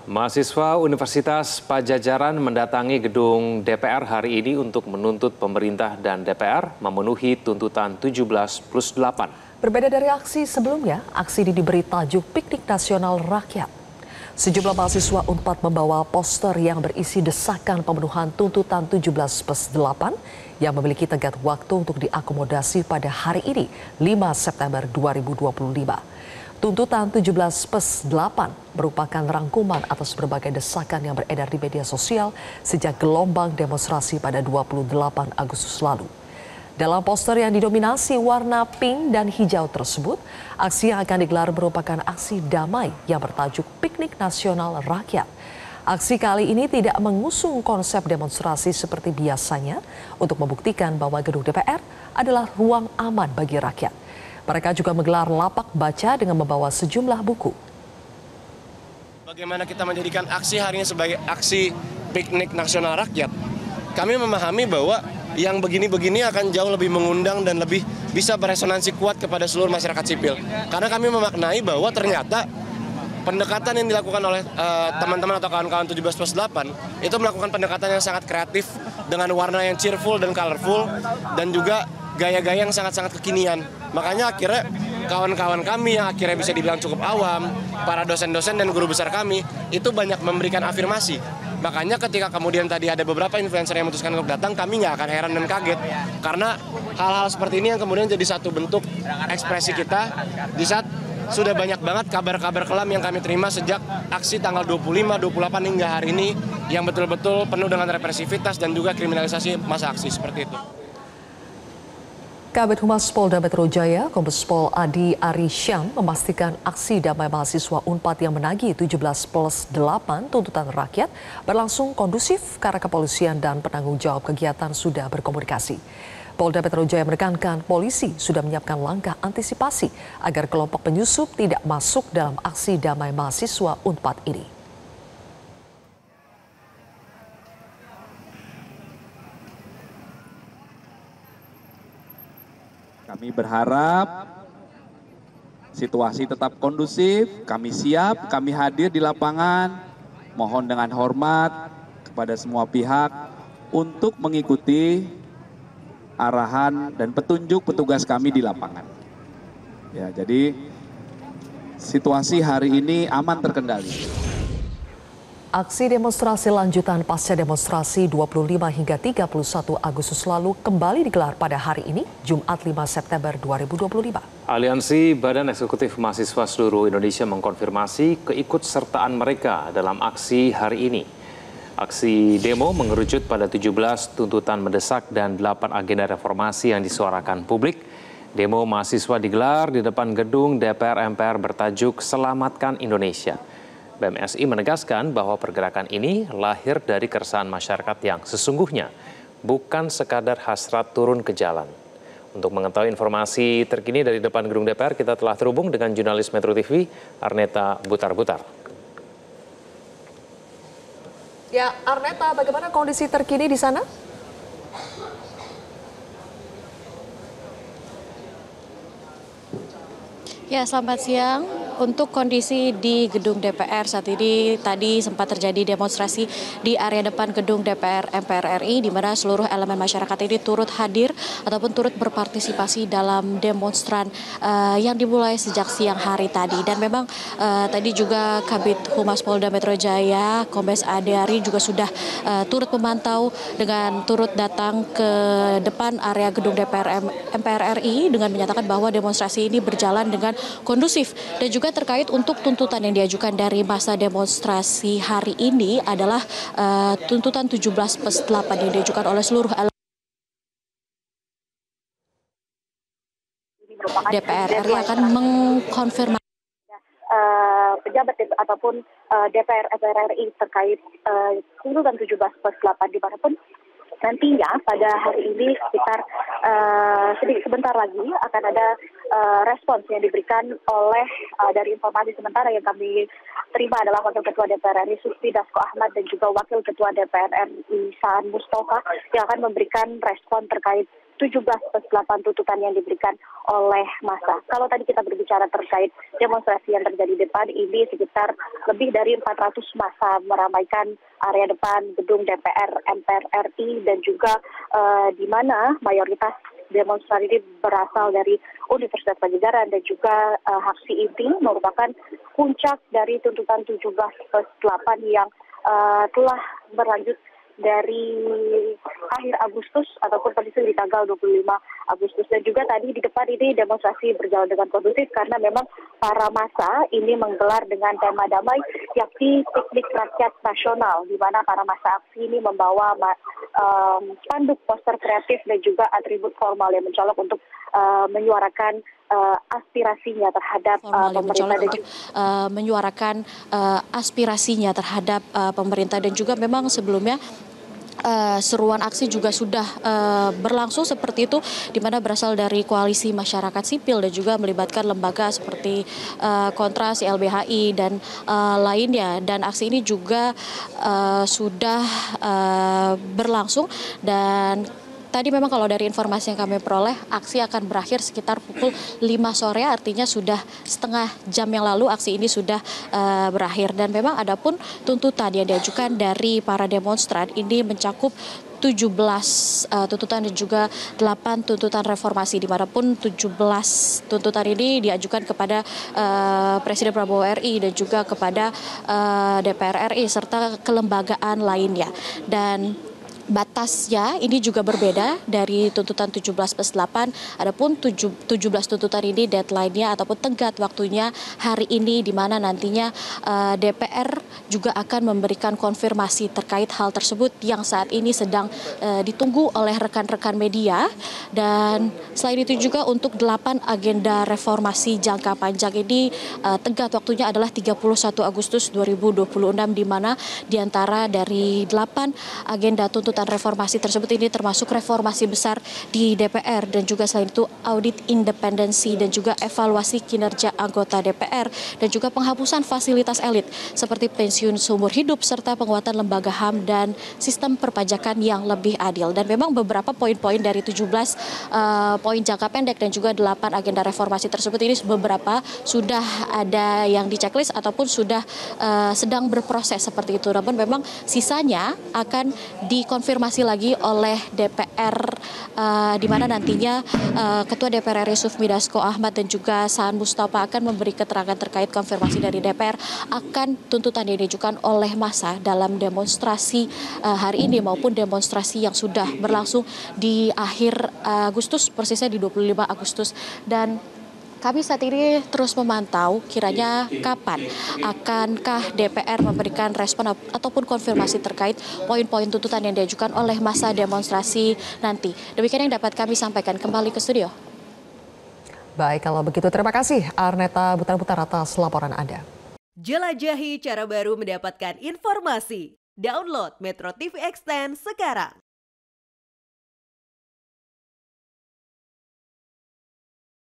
Mahasiswa Universitas Padjadjaran mendatangi gedung DPR hari ini untuk menuntut pemerintah dan DPR memenuhi tuntutan 17+8. Berbeda dari aksi sebelumnya, aksi ini diberi tajuk Piknik Nasional Rakyat. Sejumlah mahasiswa Unpad membawa poster yang berisi desakan pemenuhan tuntutan 17+8 yang memiliki tenggat waktu untuk diakomodasi pada hari ini, 5 September 2025. Tuntutan 17+8 merupakan rangkuman atas berbagai desakan yang beredar di media sosial sejak gelombang demonstrasi pada 28 Agustus lalu. Dalam poster yang didominasi warna pink dan hijau tersebut, aksi yang akan digelar merupakan aksi damai yang bertajuk Piknik Nasional Rakyat. Aksi kali ini tidak mengusung konsep demonstrasi seperti biasanya untuk membuktikan bahwa gedung DPR adalah ruang aman bagi rakyat. Mereka juga menggelar lapak baca dengan membawa sejumlah buku. Bagaimana kita menjadikan aksi hari ini sebagai aksi piknik nasional rakyat? Kami memahami bahwa yang begini-begini akan jauh lebih mengundang dan lebih bisa beresonansi kuat kepada seluruh masyarakat sipil. Karena kami memaknai bahwa ternyata pendekatan yang dilakukan oleh teman-teman atau kawan-kawan 17+8 itu melakukan pendekatan yang sangat kreatif dengan warna yang cheerful dan colorful dan juga gaya-gaya yang sangat-sangat kekinian. Makanya akhirnya kawan-kawan kami yang akhirnya bisa dibilang cukup awam, para dosen-dosen dan guru besar kami, itu banyak memberikan afirmasi. Makanya ketika kemudian tadi ada beberapa influencer yang memutuskan untuk datang, kami nggak akan heran dan kaget. Karena hal-hal seperti ini yang kemudian jadi satu bentuk ekspresi kita di saat sudah banyak banget kabar-kabar kelam yang kami terima sejak aksi tanggal 25, 28 hingga hari ini yang betul-betul penuh dengan represivitas dan juga kriminalisasi masa aksi seperti itu. Kabid Humas Polda Metro Jaya, Kombes Pol Adi Arisyam memastikan aksi damai mahasiswa Unpad yang menagih 17+8 tuntutan rakyat berlangsung kondusif karena kepolisian dan penanggung jawab kegiatan sudah berkomunikasi. Polda Metro Jaya menekankan polisi sudah menyiapkan langkah antisipasi agar kelompok penyusup tidak masuk dalam aksi damai mahasiswa Unpad ini. Kami berharap situasi tetap kondusif, kami siap, kami hadir di lapangan, mohon dengan hormat kepada semua pihak untuk mengikuti arahan dan petunjuk petugas kami di lapangan. Ya, jadi situasi hari ini aman terkendali. Aksi demonstrasi lanjutan pasca demonstrasi 25 hingga 31 Agustus lalu kembali digelar pada hari ini, Jumat 5 September 2025. Aliansi Badan Eksekutif Mahasiswa Seluruh Indonesia mengkonfirmasi keikutsertaan mereka dalam aksi hari ini. Aksi demo mengerucut pada 17 tuntutan mendesak dan 8 agenda reformasi yang disuarakan publik. Demo mahasiswa digelar di depan gedung DPR MPR bertajuk Selamatkan Indonesia. BMSI menegaskan bahwa pergerakan ini lahir dari keresahan masyarakat yang sesungguhnya, bukan sekadar hasrat turun ke jalan. Untuk mengetahui informasi terkini dari depan gedung DPR, kita telah terhubung dengan jurnalis Metro TV, Arneta Butar-Butar. Ya, Arneta, bagaimana kondisi terkini di sana? Ya, selamat siang. Untuk kondisi di gedung DPR saat ini tadi sempat terjadi demonstrasi di area depan gedung DPR MPR RI di mana seluruh elemen masyarakat ini turut hadir ataupun turut berpartisipasi dalam demonstran yang dimulai sejak siang hari tadi. Dan memang tadi juga Kabid Humas Polda Metro Jaya, Kombes Adi Ari juga sudah turut memantau dengan turut datang ke depan area gedung DPR MPR RI dengan menyatakan bahwa demonstrasi ini berjalan dengan kondusif dan juga terkait untuk tuntutan yang diajukan dari masa demonstrasi hari ini adalah tuntutan 17+8 yang diajukan oleh seluruh DPR RI akan mengkonfirmasi pejabat ataupun DPR RI terkait tuntutan 17+8 dimanapun nantinya pada hari ini sekitar sebentar lagi akan ada respons yang diberikan oleh dari informasi sementara yang kami terima adalah Wakil Ketua DPR RI Sufmi Dasko Ahmad dan juga Wakil Ketua DPR RI Saan Mustafa yang akan memberikan respon terkait 17+8 tuntutan yang diberikan oleh massa. Kalau tadi kita berbicara terkait demonstrasi yang terjadi di depan, ini sekitar lebih dari 400 massa meramaikan area depan gedung DPR MPR RI dan juga di mana mayoritas demonstran ini berasal dari Universitas Padjadjaran dan juga aksi ini merupakan puncak dari tuntutan 17+8 yang telah berlanjut dari akhir Agustus ataupun kondisi di tanggal 25 Agustus. Dan juga tadi di depan ini demonstrasi berjalan dengan kondusif karena memang para massa ini menggelar dengan tema damai yakni piknik rakyat nasional, di mana para massa aksi ini membawa spanduk, poster kreatif dan juga atribut formal yang mencolok untuk menyuarakan aspirasinya terhadap pemerintah dan menyuarakan aspirasinya terhadap pemerintah. Dan juga memang sebelumnya seruan aksi juga sudah berlangsung seperti itu, di mana berasal dari koalisi masyarakat sipil dan juga melibatkan lembaga seperti Kontras, YLBHI dan lainnya. Dan aksi ini juga sudah berlangsung, dan tadi memang kalau dari informasi yang kami peroleh, aksi akan berakhir sekitar pukul 5 sore, artinya sudah setengah jam yang lalu aksi ini sudah berakhir. Dan memang ada pun tuntutan yang diajukan dari para demonstran ini mencakup 17 tuntutan dan juga 8 tuntutan reformasi, dimanapun 17 tuntutan ini diajukan kepada Presiden Prabowo RI dan juga kepada DPR RI serta kelembagaan lainnya. Dan batasnya ini juga berbeda dari tuntutan 17+8. Adapun 17 tuntutan ini deadline-nya ataupun tenggat waktunya hari ini, di mana nantinya DPR juga akan memberikan konfirmasi terkait hal tersebut yang saat ini sedang ditunggu oleh rekan-rekan media. Dan selain itu juga untuk 8 agenda reformasi jangka panjang ini tenggat waktunya adalah 31 Agustus 2026, di mana diantara dari 8 agenda tuntutan reformasi tersebut ini termasuk reformasi besar di DPR, dan juga selain itu audit independensi dan juga evaluasi kinerja anggota DPR, dan juga penghapusan fasilitas elit seperti pensiun seumur hidup serta penguatan lembaga HAM dan sistem perpajakan yang lebih adil. Dan memang beberapa poin-poin dari 17 poin jangka pendek dan juga 8 agenda reformasi tersebut ini beberapa sudah ada yang di checklist ataupun sudah sedang berproses seperti itu. Namun memang sisanya akan dikonfirmasi lagi oleh DPR, di mana nantinya Ketua DPR RI Sufmi Dasko Ahmad dan juga Saan Mustafa akan memberi keterangan terkait konfirmasi dari DPR akan tuntutan yang diajukan oleh massa dalam demonstrasi hari ini maupun demonstrasi yang sudah berlangsung di akhir Agustus, persisnya di 25 Agustus. Dan kami saat ini terus memantau kiranya kapan akankah DPR memberikan respon ataupun konfirmasi terkait poin-poin tuntutan yang diajukan oleh massa demonstrasi nanti. Demikian yang dapat kami sampaikan. Kembali ke studio. Baik, kalau begitu terima kasih Arneta Butar-Butar atas laporan Anda. Jelajahi cara baru mendapatkan informasi. Download Metro TV Extend sekarang.